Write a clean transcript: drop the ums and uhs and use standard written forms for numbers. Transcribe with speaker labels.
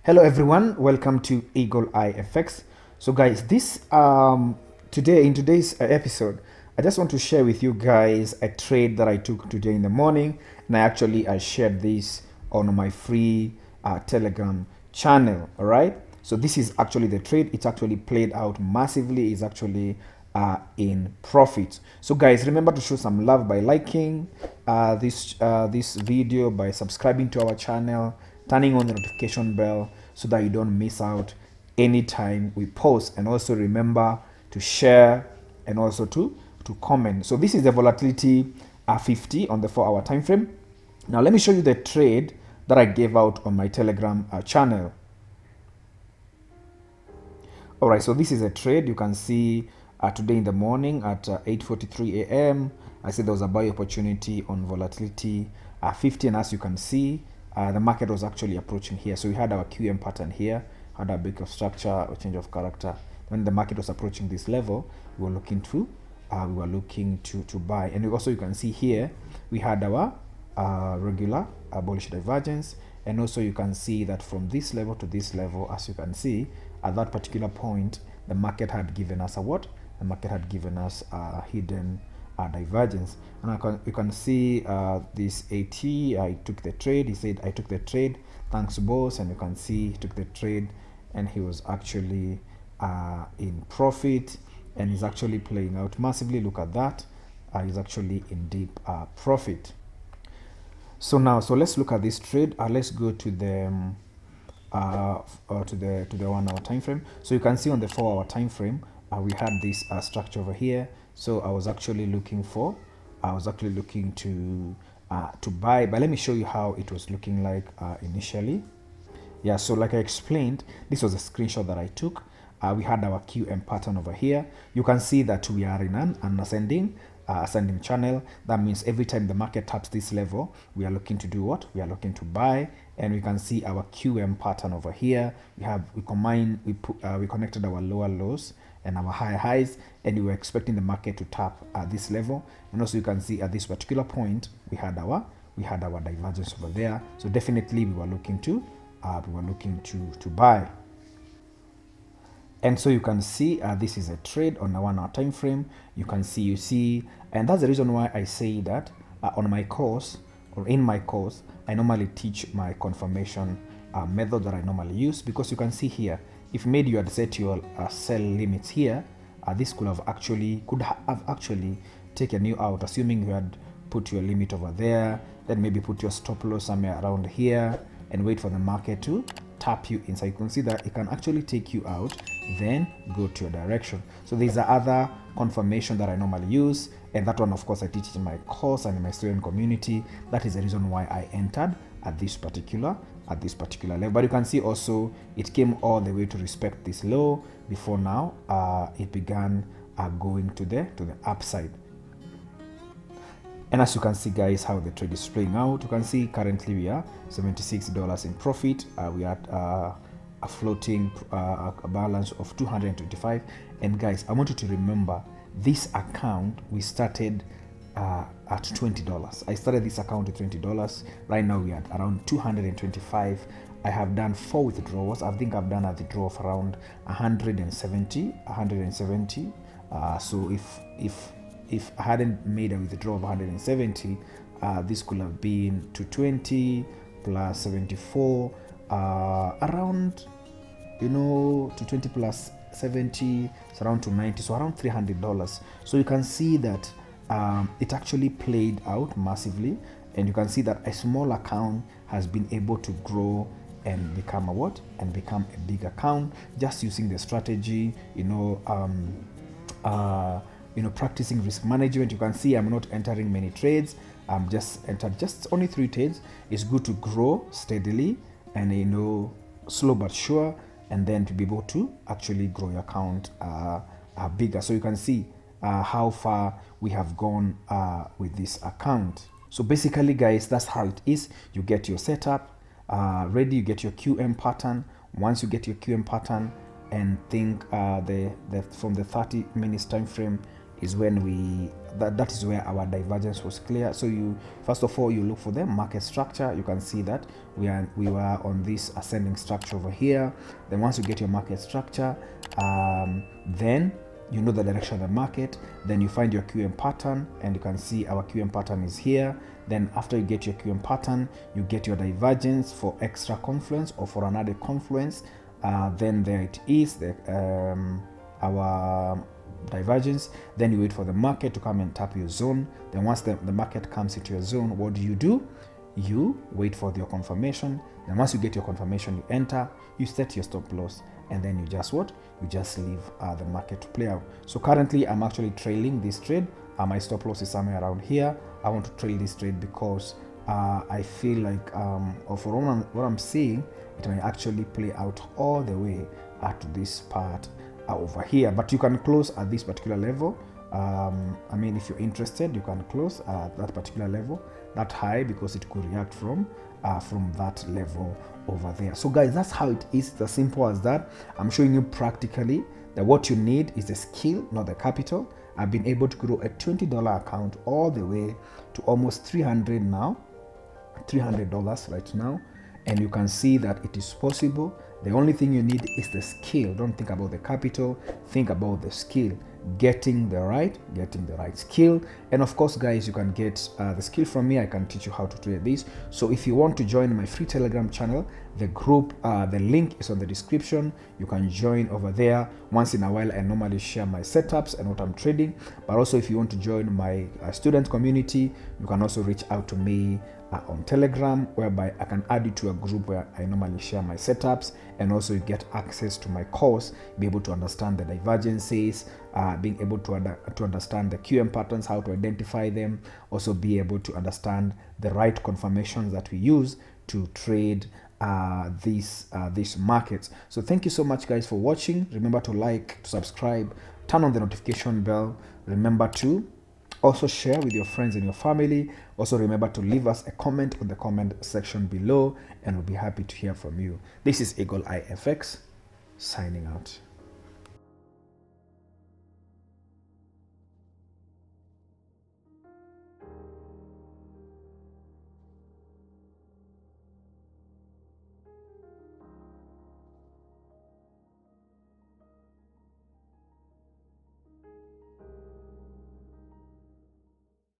Speaker 1: Hello everyone, welcome to EagleEyeFX. So guys, in today's episode, I just want to share with you guys a trade that I took today in the morning, and I shared this on my free Telegram channel. All right. So this is actually the trade. It's actually played out massively. It's actually in profit. So guys, remember to show some love by liking this video, by subscribing to our channel, turning on the notification bell so that you don't miss out anytime we post, and also remember to share and also to comment. So this is the volatility 50 on the 4-hour time frame. Now let me show you the trade that I gave out on my Telegram channel. All right, so this is a trade. You can see today in the morning at 8:43 a.m. I said there was a buy opportunity on volatility 50, and as you can see, the market was actually approaching here. So we had our QM pattern here, had a break of structure, a change of character. When the market was approaching this level, we were looking to buy. And also you can see here we had our regular bullish divergence, and also you can see that from this level to this level, as you can see, at that particular point, the market had given us a what? The market had given us a hidden divergence. And you can see this AT, I took the trade. He said, I took the trade, thanks boss. And you can see he took the trade and he was actually in profit, and he's actually playing out massively. Look at that. He's actually in deep profit. So let's look at this trade. Let's go to the 1 hour time frame. So you can see on the 4-hour time frame, we had this structure over here. So I was actually looking to buy, but let me show you how it was looking like initially. Yeah, so like I explained, this was a screenshot that I took. We had our QM pattern over here. You can see that we are in an ascending channel. That means every time the market taps this level, we are looking to do what? We are looking to buy. And we can see our QM pattern over here. We connected our lower lows and our higher highs, and we were expecting the market to tap at this level. And also you can see at this particular point, we had our divergence over there. So definitely we were looking to buy. And so you can see this is a trade on a 1 hour time frame. You see, and that's the reason why I say that on my course, or in my course, I normally teach my confirmation method that I normally use, because you can see here, if maybe you had set your sell limits here, this could have actually taken you out, assuming you had put your limit over there, then maybe put your stop loss somewhere around here and wait for the market to tap you inside. You can see that it can actually take you out, then go to your direction. So there's the other confirmation that I normally use, and that one of course I teach in my course and in my student community. That is the reason why I entered at this particular level. But you can see also it came all the way to respect this low before now it began going to the upside. And as you can see guys, how the trade is playing out, you can see currently we are $76 in profit. We are a floating a balance of 225. And guys, I want you to remember this account we started at $20. I started this account at $20. Right now we are at around 225. I have done 4 withdrawals. I think I've done a withdrawal of around 170. So if I hadn't made a withdrawal of 170, this could have been 220 plus 74, around, 220 plus 70, it's around 290, so around $300. So you can see that it actually played out massively, and you can see that a small account has been able to grow and become a what? And become a big account, just using the strategy, practicing risk management. You can see I'm not entering many trades. I'm just entered just only 3 trades. It's good to grow steadily and slow but sure, and then to be able to actually grow your account bigger. So you can see how far we have gone with this account. So basically guys, that's how it is. You get your setup ready, you get your QM pattern. Once you get your QM pattern, and think from the 30 minutes time frame, is when that is where our divergence was clear. So you first of all you look for the market structure. You can see that we were on this ascending structure over here. Then once you get your market structure, then you know the direction of the market. Then you find your QM pattern, and you can see our QM pattern is here. Then after you get your QM pattern, you get your divergence for extra confluence or for another confluence. Then there it is, our divergence. Then you wait for the market to come and tap your zone. Then once the market comes into your zone, what do? You wait for your confirmation. Then once you get your confirmation, you enter, you set your stop loss, and then you just you just leave the market to play out. So currently I'm actually trailing this trade. My stop loss is somewhere around here. I want to trail this trade because I feel like or for what I'm seeing, it may actually play out all the way to this part over here. But you can close at this particular level. I mean, if you're interested, you can close at that particular level, that high, because it could react from that level over there. So guys, that's how it is. It's as simple as that. I'm showing you practically that what you need is the skill, not the capital. I've been able to grow a $20 account all the way to almost $300 now, $300 right now, and you can see that it is possible. The only thing you need is the skill. Don't think about the capital, think about the skill, getting the right skill. And of course guys, you can get the skill from me. I can teach you how to trade this. So if you want to join my free Telegram channel, the group, the link is on the description. You can join over there. Once in a while I normally share my setups and what I'm trading. But also if you want to join my student community, you can also reach out to me on Telegram, whereby I can add you to a group where I normally share my setups, and also you get access to my course, be able to understand the divergences, being able to understand the QM patterns, how to identify them, also be able to understand the right confirmations that we use to trade these markets. So thank you so much guys for watching. Remember to like, to subscribe, turn on the notification bell. Remember to also share with your friends and your family. Also remember to leave us a comment on the comment section below, and we'll be happy to hear from you. This is EagleEyeFX signing out.